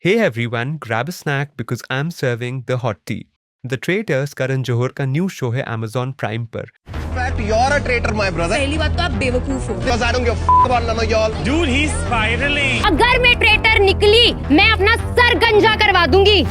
Hey everyone, grab a snack because I'm serving the hot tea. The Traitors Karan Johar का new show है Amazon Prime पर। fact, you're a traitor, my brother. पहली बात तो आप बेवकूफ हो। Because I don't give a about none of y'all. Dude, he's spiraling. अगर मैं ट्रेटर निकली, मैं अपना सर गंजा करवा दूंगी।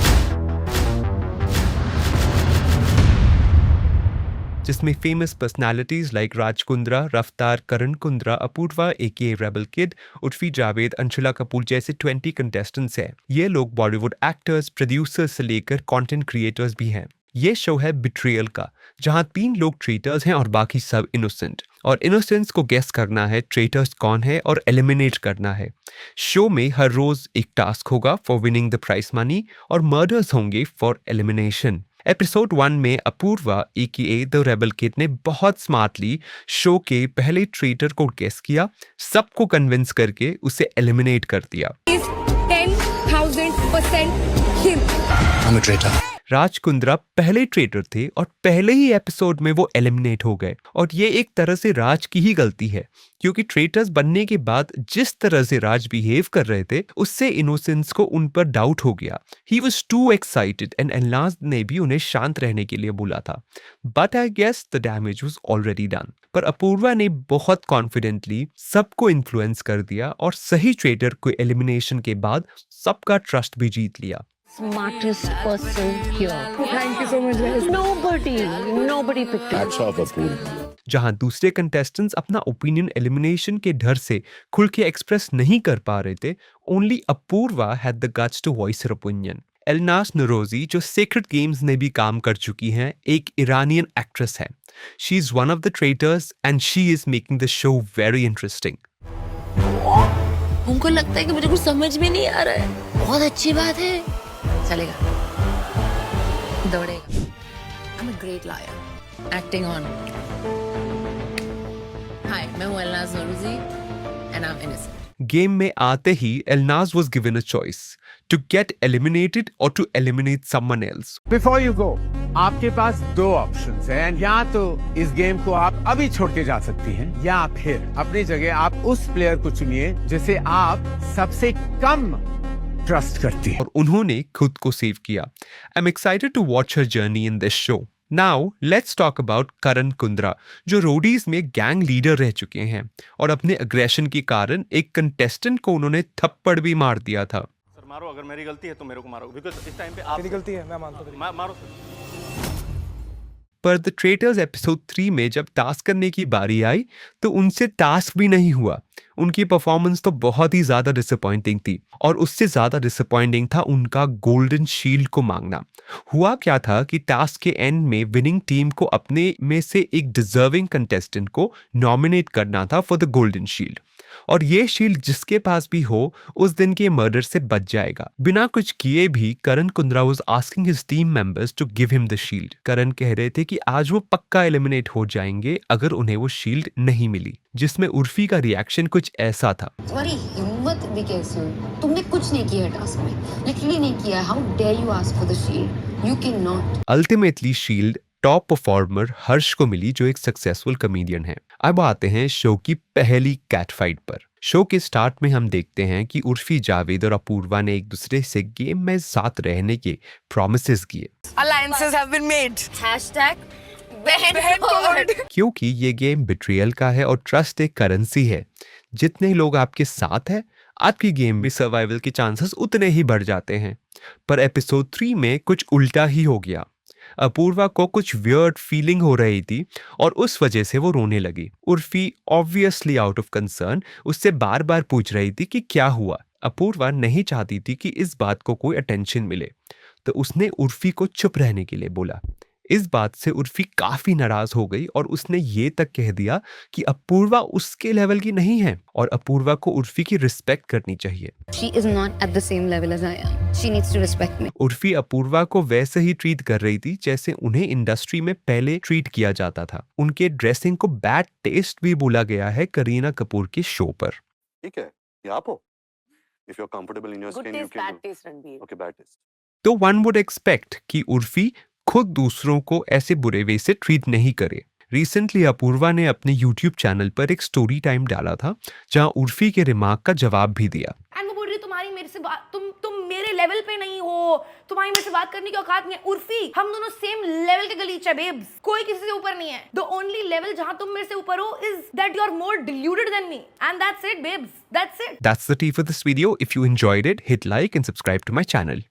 जिसमें famous personalities like Raj Kundra, रफ्तार, करण कुंद्रा, अपूर्वा एके रेबल किड, उर्फी जावेद, अंशुला कपूर जैसे 20 कंटेस्टेंट्स हैं। ये लोग बॉलीवुड एक्टर्स, प्रोड्यूसर्स से लेकर कंटेंट क्रिएटर्स भी हैं। ये शो है बिट्रियल का, जहां 3 लोग ट्रेटर्स हैं और बाकी सब इनोसेंट। और इनोसेंट्स को गेस करना है ट्रेटर्स कौन है और एलिमिनेट करना है। शो में हर रोज एक टास्क होगा for winning the price money और मर्डर्स होंगे फॉर एलिमिनेशन। एपिसोड 1 में Apoorva AKA the rebel kid ने बहुत स्मार्टली शो के पहले ट्रेटर को गेस किया, सबको कन्विंस करके उसे एलिमिनेट कर दिया। 10,000% him. I'm a traitor. Raj Kundra पहले ट्रेटर थे और पहले ही एपिसोड में वो एलिमिनेट हो गए। और ये एक तरह से राज की ही गलती है, क्योंकि ट्रेटर्स बनने के बाद जिस तरह से राज बिहेव कर रहे थे उससे इनोसेंस को उन पर डाउट हो गया। He was too excited and Elnaaz ने भी उन्हें शांत रहने के लिए बोला था, but I guess the damage was already done. पर अपूर्वा ने बहुत कॉन्फिडेंटली सबको इन्फ्लुएंस कर दिया और सही ट्रेटर को एलिमिनेशन के बाद सबका ट्रस्ट भी जीत लिया। Smartest person here. Thank you so much, guys. Nobody picked you. Hats off, Apoorva. जहां दूसरे कंटेस्टेंट्स अपना ओपिनियन एलिमिनेशन के डर से खुल के एक्सप्रेस नहीं कर पा रहे थे, only Apoorva had the guts to voice her opinion. Elnaaz Norouzi, जो सीक्रेट गेम्स में भी काम कर चुकी हैं, एक ईरानियन एक्ट्रेस है। She is one of the traitors and she is making the show very interesting. उनको लगता है कि मुझे कुछ समझ में नहीं आ रहा है। बहुत अच्छी बात है, चलेगा, दौड़ेगा। I'm a great liar. Acting on. Hi, मैं हूँ Elnaaz Norouzi and I'm innocent. Game में आते ही एलनाज was given a choice to get eliminated or to eliminate someone else. Before you go, आपके पास 2 ऑप्शंस हैं। या तो इस गेम को आप अभी छोड़ के जा सकती हैं, या फिर अपनी जगह आप उस प्लेयर को चुनिए जिसे आप सबसे कम ट्रस्ट करती है। और उन्होंने खुद को सेव किया। I am excited to watch her journey in this show. Now let's talk about Karan Kundra, जो रोडीज में गैंग लीडर रह चुके हैं और अपने अग्रेशन के कारण एक कंटेस्टेंट को उन्होंने थप्पड़ भी मार दिया था। सर मारो, अगर मेरी गलती है तो मेरे को मारो, बिकॉज़ इस टाइम पे आप गलती है, मैं मानता हूं। मारो सर। पर द ट्रेटर्स एपिसोड 3 में जब टास्क करने की बारी आई तो उनसे टास्क भी नहीं हुआ। उनकी परफॉर्मेंस तो बहुत ही ज्यादा डिसअपॉइंटिंग थी और उससे ज्यादा डिसअपॉइंटिंग था उनका गोल्डन शील्ड को मांगना। हुआ क्या था कि टास्क के एंड में विनिंग टीम को अपने में से एक डिजर्विंग कंटेस्टेंट को नॉमिनेट करना था फॉर द गोल्डन शील्ड, और ये शील्ड जिसके पास भी हो उस दिन के मर्डर से बच जाएगा। बिना कुछ किए भी Karan Kundra was asking his team members to give him the shield. Karan कह रहे थे कि आज वो पक्का एलिमिनेट हो जाएंगे अगर उन्हें वो शील्ड नहीं मिली, जिसमें उर्फी का रिएक्शन कुछ ऐसा था। तुम्हारी हिम्मत भी कैसी हुई? तुमने कुछ नहीं किया टास्क में, लिटरली नहीं किया। How dare you ask for the shield? You can not. Ultimately shield top performer Harsh को मिली, जो एक सक्सेसफुल कमेडियन है। अब आते हैं शो की पहली कैट फाइट पर। शो के स्टार्ट में हम देखते हैं कि उर्फी जावेद और अपूर्वा ने एक दूसरे से गेम में साथ रहने के प्रॉमिसेस किए। Alliances have been made. बहन forward. क्योंकि ये गेम बिट्रियल का है और ट्रस्ट एक करेंसी है। जितने लोग आपके साथ हैं, आपकी गेम में सर्वाइवल के चांसेस उतने ही बढ़ जाते हैं। पर एपिसोड 3 में कुछ उल्टा ही हो गया। अपूर्वा को कुछ वियर्ड फीलिंग हो रही थी और उस वजह से वो रोने लगी। Urfi obviously out of concern उससे बार बार पूछ रही थी कि क्या हुआ। अपूर्वा नहीं चाहती थी कि इस बात को कोई अटेंशन मिले, तो उसने उर्फी को चुप रहने के लिए बोला। इस बात से उर्फी काफी नाराज हो गई और उसने ये तक कह दिया कि अपूर्वा उसके लेवल की नहीं है और अपूर्वा को उर्फी की रिस्पेक्ट करनी चाहिए। She is not at the same level as I am. She needs to respect me. Urfi Apoorva को वैसे ही ट्रीट कर रही थी जैसे उन्हें इंडस्ट्री में पहले ट्रीट किया जाता था। उनके ड्रेसिंग को बैड टेस्ट भी बोला गया है करीना कपूर के शो पर। ठीक है, ये आप हो। If you're comfortable in your Good skin, you taste, can bad do. taste, Ranbir. Okay, bad taste. तो वन वुड एक्सपेक्ट कि उर्फी खुद दूसरों को ऐसे बुरे वे से ट्रीट नहीं करे। रिसेंटली अपूर्वा ने अपने YouTube चैनल पर एक स्टोरी टाइम डाला था जहां उर्फी के रिमार्क का जवाब भी दिया। And वो बोल रही तुम्हारी मेरे से तुम मेरे लेवल पे नहीं हो, तुम्हारी मेरे से बात करने की औकात नहीं है। उर्फी, हम दोनों सेम लेवल के गलीचे बेब्स, कोई किसी से ऊपर नहीं है। द ओनली लेवल जहां तुम मेरे से ऊपर हो is that you are more deluded than me, and that's it babes, that's it. That's the tea for this video. If you enjoyed it, hit like and subscribe to my channel.